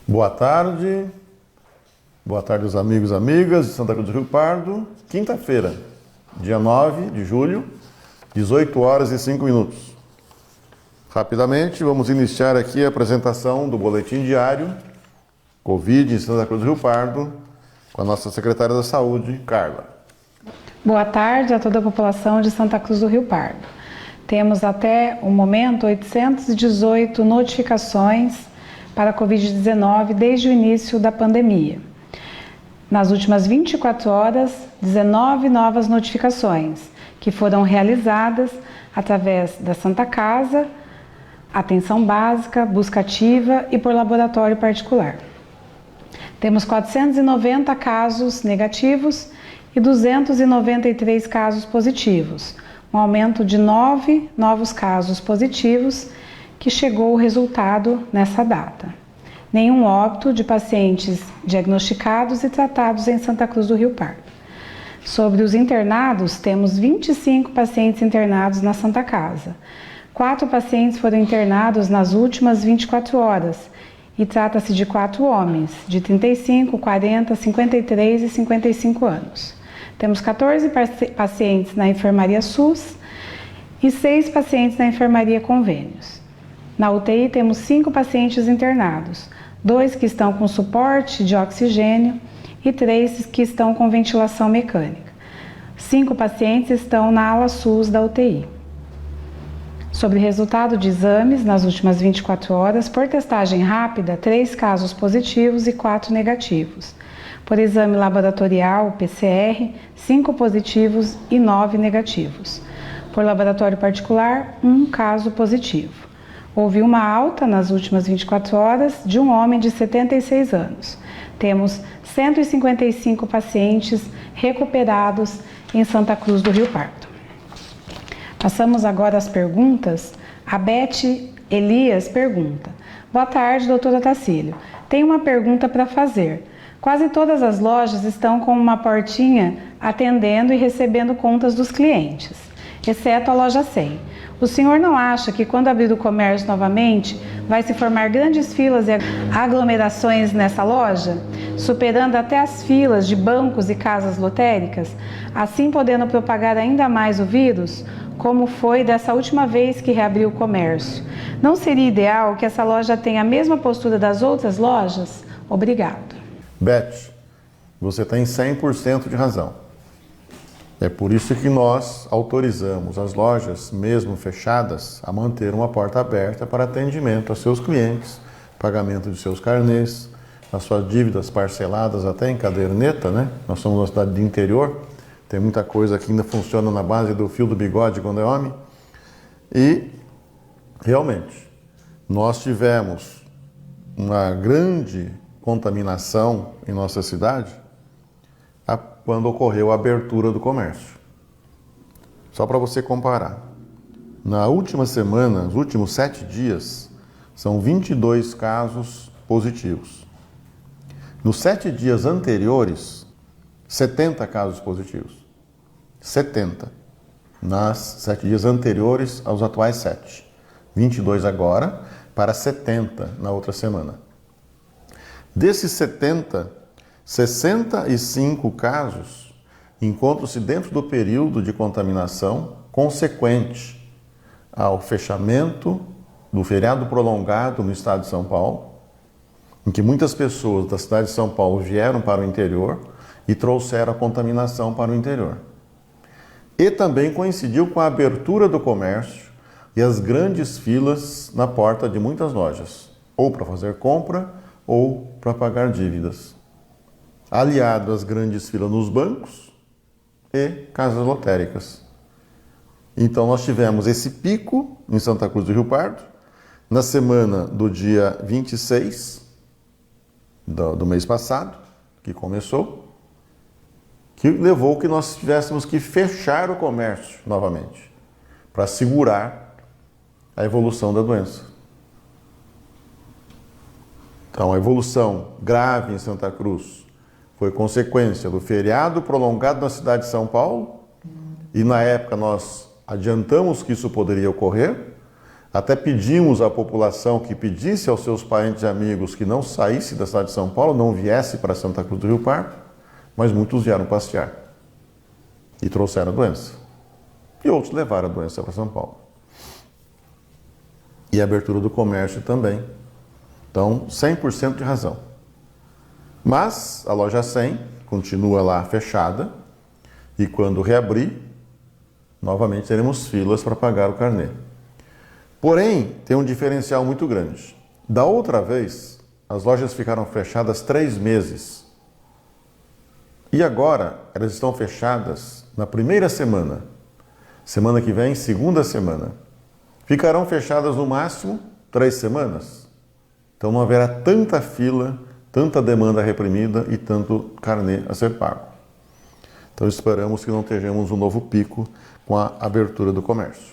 Boa tarde aos amigos e amigas de Santa Cruz do Rio Pardo. Quinta-feira, dia 9 de julho, 18 horas e 5 minutos. Rapidamente, vamos iniciar aqui a apresentação do boletim diário Covid em Santa Cruz do Rio Pardo, com a nossa secretária da Saúde, Carla. Boa tarde a toda a população de Santa Cruz do Rio Pardo. Temos até o momento 818 notificações para a Covid-19 desde o início da pandemia. Nas últimas 24 horas, 19 novas notificações que foram realizadas através da Santa Casa, atenção básica, busca ativa e por laboratório particular. Temos 490 casos negativos e 293 casos positivos, um aumento de 9 novos casos positivos que chegou o resultado nessa data. Nenhum óbito de pacientes diagnosticados e tratados em Santa Cruz do Rio Pardo. Sobre os internados, temos 25 pacientes internados na Santa Casa. 4 pacientes foram internados nas últimas 24 horas e trata-se de 4 homens, de 35, 40, 53 e 55 anos. Temos 14 pacientes na enfermaria SUS e 6 pacientes na enfermaria convênios. Na UTI temos 5 pacientes internados, 2 que estão com suporte de oxigênio e 3 que estão com ventilação mecânica. 5 pacientes estão na ala SUS da UTI. Sobre resultado de exames nas últimas 24 horas, por testagem rápida, 3 casos positivos e 4 negativos. Por exame laboratorial, PCR, 5 positivos e 9 negativos. Por laboratório particular, 1 caso positivo. Houve uma alta nas últimas 24 horas de um homem de 76 anos. Temos 155 pacientes recuperados em Santa Cruz do Rio Pardo. Passamos agora às perguntas. A Beth Elias pergunta: boa tarde, doutora Tacílio. Tenho uma pergunta para fazer. Quase todas as lojas estão com uma portinha atendendo e recebendo contas dos clientes, exceto a loja 100. O senhor não acha que quando abrir o comércio novamente, vai se formar grandes filas e aglomerações nessa loja, superando até as filas de bancos e casas lotéricas, assim podendo propagar ainda mais o vírus, como foi dessa última vez que reabriu o comércio? Não seria ideal que essa loja tenha a mesma postura das outras lojas? Obrigado. Beth, você tem 100% de razão. É por isso que nós autorizamos as lojas, mesmo fechadas, a manter uma porta aberta para atendimento aos seus clientes, pagamento de seus carnês, as suas dívidas parceladas até em caderneta, né? Nós somos uma cidade de interior, tem muita coisa que ainda funciona na base do fio do bigode quando é homem. E, realmente, nós tivemos uma grande contaminação em nossa cidade quando ocorreu a abertura do comércio. Só para você comparar, na última semana, nos últimos 7 dias, são 22 casos positivos. Nos 7 dias anteriores, 70 casos positivos. 70. Nas 7 dias anteriores aos atuais 7. 22 agora, para 70 na outra semana. Desses 70, 65 casos encontram-se dentro do período de contaminação consequente ao fechamento do feriado prolongado no estado de São Paulo, em que muitas pessoas da cidade de São Paulo vieram para o interior e trouxeram a contaminação para o interior. E também coincidiu com a abertura do comércio e as grandes filas na porta de muitas lojas, ou para fazer compra ou para pagar dívidas. Aliado às grandes filas nos bancos e casas lotéricas. Então nós tivemos esse pico em Santa Cruz do Rio Pardo, na semana do dia 26 do mês passado, que começou, que levou que nós tivéssemos que fechar o comércio novamente, para segurar a evolução da doença. Então a evolução grave em Santa Cruz foi consequência do feriado prolongado na cidade de São Paulo, e na época nós adiantamos que isso poderia ocorrer, Até pedimos à população que pedisse aos seus parentes e amigos que não saísse da cidade de São Paulo, não viesse para Santa Cruz do Rio Pardo, mas muitos vieram passear e trouxeram a doença. E outros levaram a doença para São Paulo. E a abertura do comércio também. Então, 100% de razão. Mas a loja 100 continua lá fechada e quando reabrir, novamente teremos filas para pagar o carnê. Porém, tem um diferencial muito grande. Da outra vez, as lojas ficaram fechadas 3 meses. E agora, elas estão fechadas na primeira semana. Semana que vem, segunda semana. Ficarão fechadas no máximo 3 semanas. Então não haverá tanta fila, tanta demanda reprimida e tanto carnê a ser pago. Então esperamos que não tenhamos um novo pico com a abertura do comércio.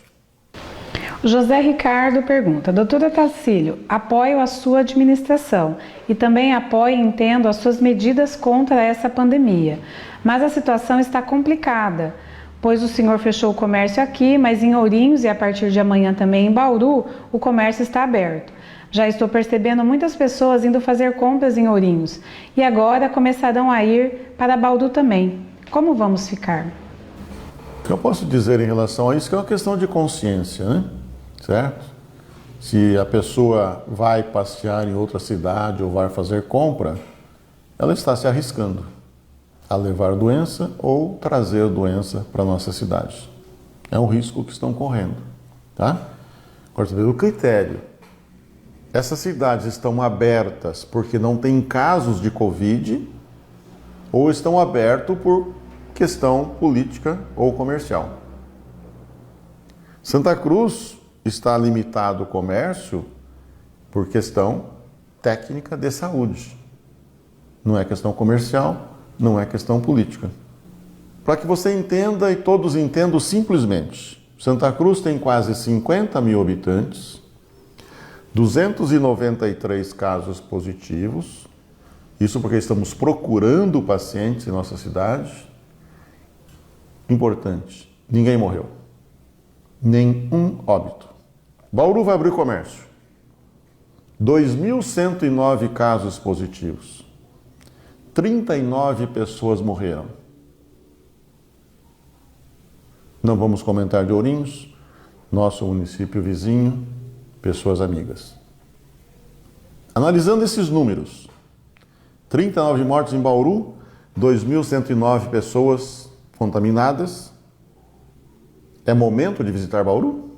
José Ricardo pergunta: Doutora Tacílio, apoio a sua administração e também apoio e entendo as suas medidas contra essa pandemia, mas a situação está complicada, pois o senhor fechou o comércio aqui, mas em Ourinhos e a partir de amanhã também em Bauru, o comércio está aberto. Já estou percebendo muitas pessoas indo fazer compras em Ourinhos e agora começarão a ir para Bauru também. Como vamos ficar? O que eu posso dizer em relação a isso é que é uma questão de consciência, né? Certo? Se a pessoa vai passear em outra cidade ou vai fazer compra, ela está se arriscando a levar doença ou trazer doença para a nossa cidade. É um risco que estão correndo, tá? Agora, o critério. Essas cidades estão abertas porque não tem casos de Covid ou estão abertas por questão política ou comercial. Santa Cruz está limitado o comércio por questão técnica de saúde. Não é questão comercial, não é questão política. Para que você entenda e todos entendam simplesmente, Santa Cruz tem quase 50 mil habitantes, 293 casos positivos, isso porque estamos procurando pacientes em nossa cidade. Importante, ninguém morreu. Nenhum óbito. Bauru vai abrir comércio. 2.109 casos positivos. 39 pessoas morreram. Não vamos comentar de Ourinhos, nosso município vizinho, pessoas amigas. Analisando esses números, 39 mortes em Bauru, 2.109 pessoas contaminadas. É momento de visitar Bauru?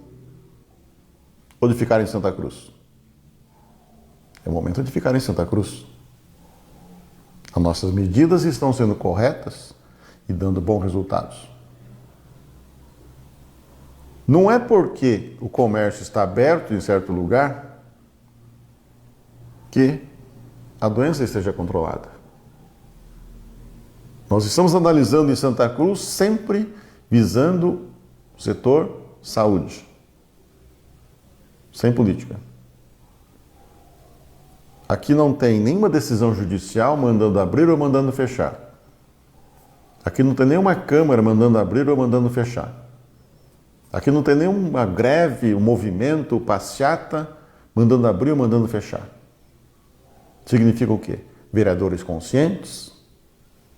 Ou de ficar em Santa Cruz? É momento de ficar em Santa Cruz. As nossas medidas estão sendo corretas e dando bons resultados. Não é porque o comércio está aberto em certo lugar que a doença esteja controlada. Nós estamos analisando em Santa Cruz sempre visando o setor saúde, sem política. Aqui não tem nenhuma decisão judicial mandando abrir ou mandando fechar. Aqui não tem nenhuma Câmara mandando abrir ou mandando fechar. Aqui não tem nenhuma greve, um movimento, passeata, mandando abrir ou mandando fechar. Significa o quê? Vereadores conscientes,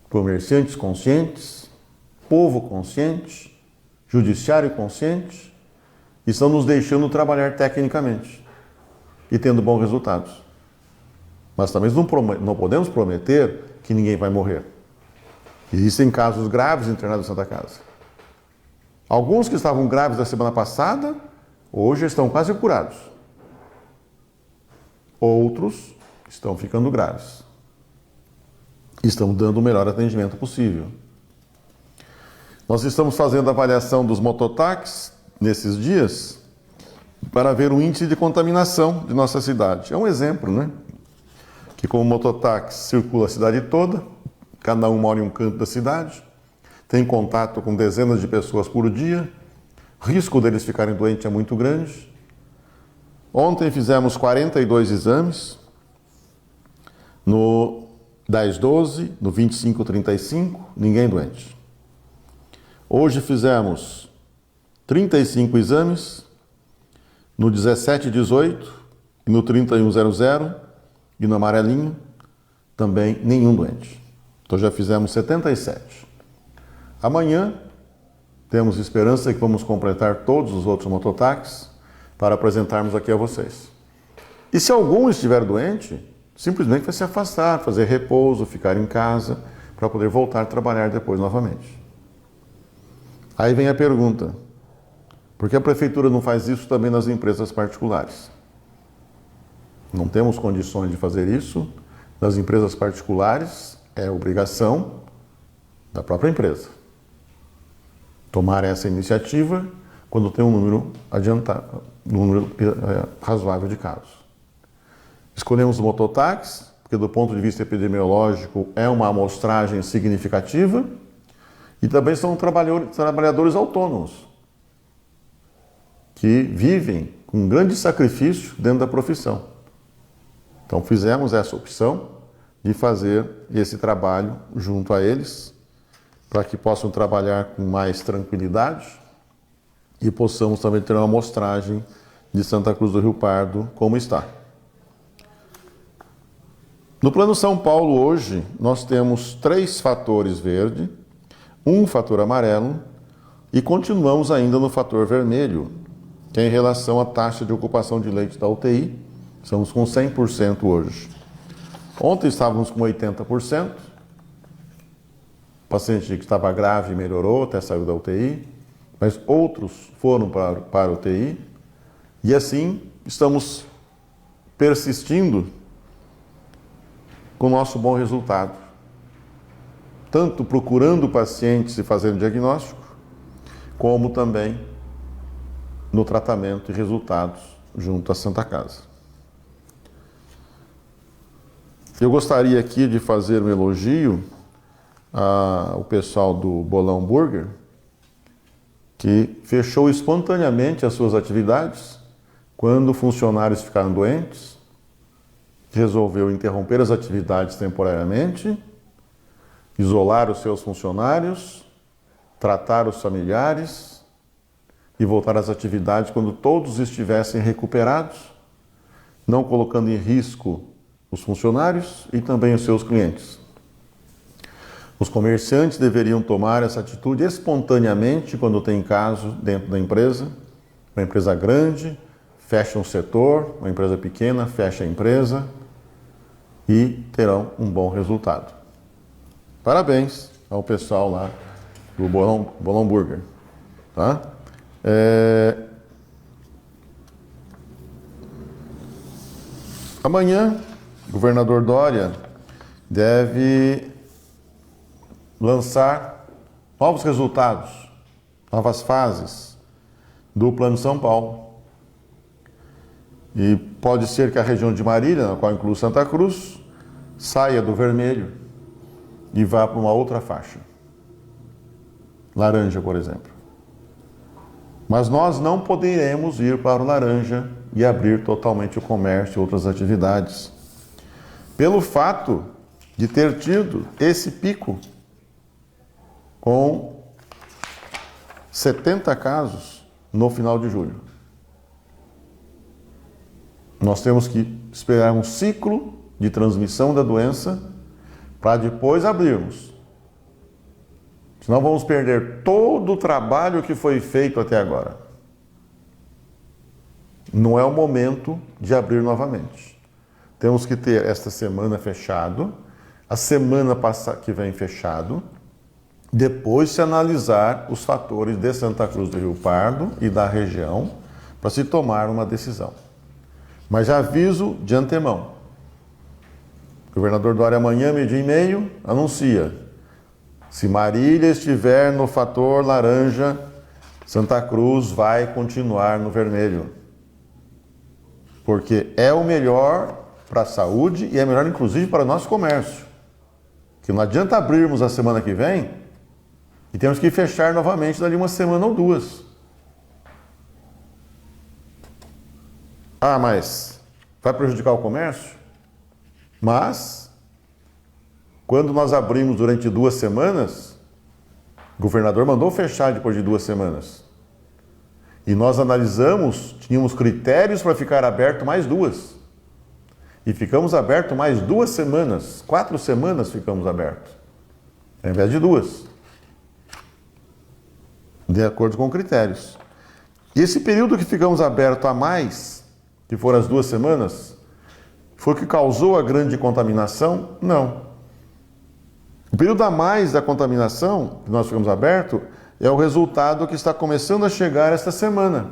comerciantes conscientes, povo consciente, judiciário consciente, estão nos deixando trabalhar tecnicamente e tendo bons resultados. Mas também não podemos prometer que ninguém vai morrer. Existem casos graves internados em Santa Casa. Alguns que estavam graves da semana passada, hoje estão quase curados. Outros estão ficando graves. Estamos dando o melhor atendimento possível. Nós estamos fazendo a avaliação dos mototáxis nesses dias para ver o índice de contaminação de nossa cidade. É um exemplo, né? Que como o mototáxi circula a cidade toda, cada um mora em um canto da cidade, tem contato com dezenas de pessoas por dia, o risco deles ficarem doentes é muito grande. Ontem fizemos 42 exames, no 10-12, no 25-35, ninguém doente. Hoje fizemos 35 exames, No 1718 e no 3100 e no amarelinho também nenhum doente. Então já fizemos 77. Amanhã temos esperança que vamos completar todos os outros mototáxis para apresentarmos aqui a vocês. E se algum estiver doente, simplesmente vai se afastar, fazer repouso, ficar em casa, para poder voltar a trabalhar depois novamente. Aí vem a pergunta: por que a prefeitura não faz isso também nas empresas particulares? Não temos condições de fazer isso. Nas empresas particulares é obrigação da própria empresa tomar essa iniciativa quando tem um número adiantado, razoável de casos. Escolhemos o mototáxi, porque do ponto de vista epidemiológico é uma amostragem significativa, e também são trabalhadores autônomos, que vivem com grande sacrifício dentro da profissão. Então fizemos essa opção de fazer esse trabalho junto a eles, para que possam trabalhar com mais tranquilidade e possamos também ter uma amostragem de Santa Cruz do Rio Pardo como está. No Plano São Paulo hoje nós temos 3 fatores verde, 1 fator amarelo e continuamos ainda no fator vermelho, que é em relação à taxa de ocupação de leite da UTI. Estamos com 100% hoje. Ontem estávamos com 80%. O paciente que estava grave melhorou, até saiu da UTI, mas outros foram para a UTI. E assim estamos persistindo com o nosso bom resultado. Tanto procurando pacientes e fazendo diagnóstico, como também no tratamento e resultados junto à Santa Casa. Eu gostaria aqui de fazer um elogio ao pessoal do Bolão Burger, que fechou espontaneamente as suas atividades quando funcionários ficaram doentes, resolveu interromper as atividades temporariamente, isolar os seus funcionários, tratar os familiares e voltar às atividades quando todos estivessem recuperados, não colocando em risco os funcionários e também os seus clientes. Os comerciantes deveriam tomar essa atitude espontaneamente quando tem caso dentro da empresa. Uma empresa grande fecha um setor, uma empresa pequena fecha a empresa e terão um bom resultado. Parabéns ao pessoal lá do Bolão Burger. Tá? Amanhã, o governador Dória deve lançar novos resultados, novas fases do Plano São Paulo. E pode ser que a região de Marília, na qual inclui Santa Cruz, saia do vermelho e vá para uma outra faixa. Laranja, por exemplo. Mas nós não poderemos ir para o laranja e abrir totalmente o comércio e outras atividades, pelo fato de ter tido esse pico com 70 casos no final de julho. Nós temos que esperar um ciclo de transmissão da doença para depois abrirmos. Senão vamos perder todo o trabalho que foi feito até agora. Não é o momento de abrir novamente. Temos que ter esta semana fechado, a semana que vem fechado, depois se analisar os fatores de Santa Cruz do Rio Pardo e da região para se tomar uma decisão. Mas já aviso de antemão. O governador Dória amanhã, 12h30, anuncia: se Marília estiver no fator laranja, Santa Cruz vai continuar no vermelho. Porque é o melhor para a saúde e é melhor inclusive para o nosso comércio. Que não adianta abrirmos a semana que vem e temos que fechar novamente dali uma semana ou duas. Ah, mas vai prejudicar o comércio? Mas, quando nós abrimos durante 2 semanas, o governador mandou fechar depois de 2 semanas. E nós analisamos, tínhamos critérios para ficar aberto mais 2. E ficamos abertos mais 2 semanas. 4 semanas ficamos abertos. Ao invés de 2. De acordo com critérios. E esse período que ficamos abertos a mais, que foram as 2 semanas, foi o que causou a grande contaminação? Não. O período a mais da contaminação, que nós ficamos abertos, é o resultado que está começando a chegar esta semana.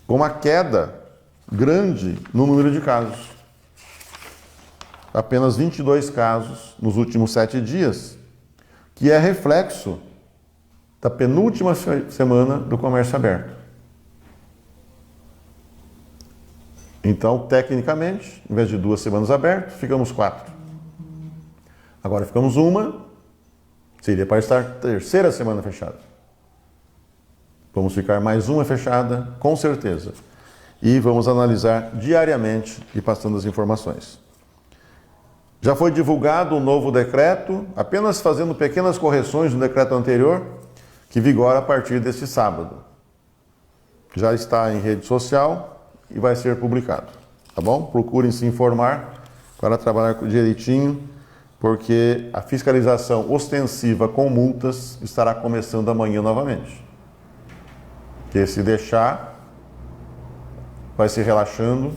Com uma queda grande no número de casos. Apenas 22 casos nos últimos 7 dias, que é reflexo da penúltima semana do comércio aberto. Então, tecnicamente, em vez de 2 semanas abertas, ficamos 4. Agora ficamos uma, seria para estar 3ª semana fechada. Vamos ficar mais uma fechada, com certeza. E vamos analisar diariamente e passando as informações. Já foi divulgado um novo decreto, apenas fazendo pequenas correções no decreto anterior, que vigora a partir deste sábado. Já está em rede social e vai ser publicado. Tá bom? Procurem se informar para trabalhar direitinho, porque a fiscalização ostensiva com multas estará começando amanhã novamente. Porque se deixar, vai se relaxando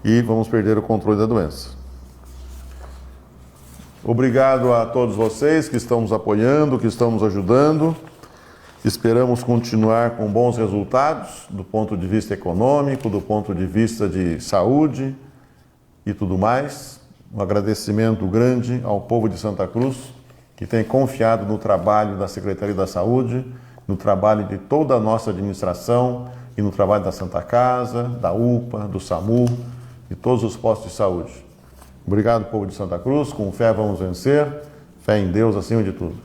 e vamos perder o controle da doença. Obrigado a todos vocês que estão nos apoiando, que estão nos ajudando. Esperamos continuar com bons resultados do ponto de vista econômico, do ponto de vista de saúde e tudo mais. Um agradecimento grande ao povo de Santa Cruz, que tem confiado no trabalho da Secretaria da Saúde, no trabalho de toda a nossa administração e no trabalho da Santa Casa, da UPA, do SAMU e todos os postos de saúde. Obrigado, povo de Santa Cruz. Com fé vamos vencer. Fé em Deus acima de tudo.